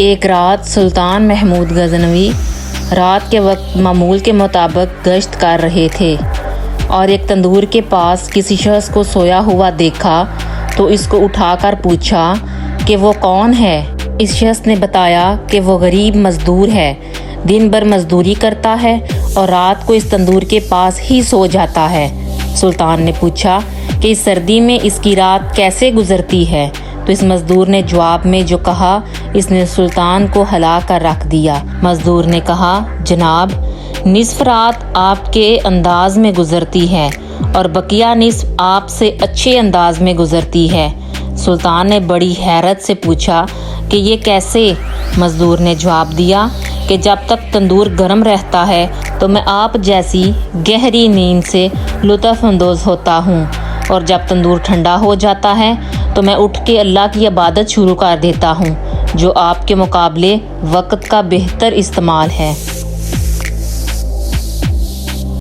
ایک رات سلطان محمود غزنوی رات کے وقت معمول کے مطابق گشت کر رہے تھے اور ایک تندور کے پاس کسی شخص کو سویا ہوا دیکھا تو اس کو اٹھا کر پوچھا کہ وہ کون ہے۔ اس شخص نے بتایا کہ وہ غریب مزدور ہے، دن بھر مزدوری کرتا ہے اور رات کو اس تندور کے پاس ہی سو جاتا ہے۔ سلطان نے پوچھا کہ اس سردی میں اس کی رات کیسے گزرتی ہے، تو اس مزدور نے جواب میں جو کہا اس نے سلطان کو ہلا کر رکھ دیا۔ مزدور نے کہا، جناب، نصف رات آپ کے انداز میں گزرتی ہے اور بقیہ نصف آپ سے اچھے انداز میں گزرتی ہے۔ سلطان نے بڑی حیرت سے پوچھا کہ یہ کیسے؟ مزدور نے جواب دیا کہ جب تک تندور گرم رہتا ہے تو میں آپ جیسی گہری نیند سے لطف اندوز ہوتا ہوں، اور جب تندور ٹھنڈا ہو جاتا ہے تو میں اٹھ کے اللہ کی عبادت شروع کر دیتا ہوں، جو آپ کے مقابلے وقت کا بہتر استعمال ہے۔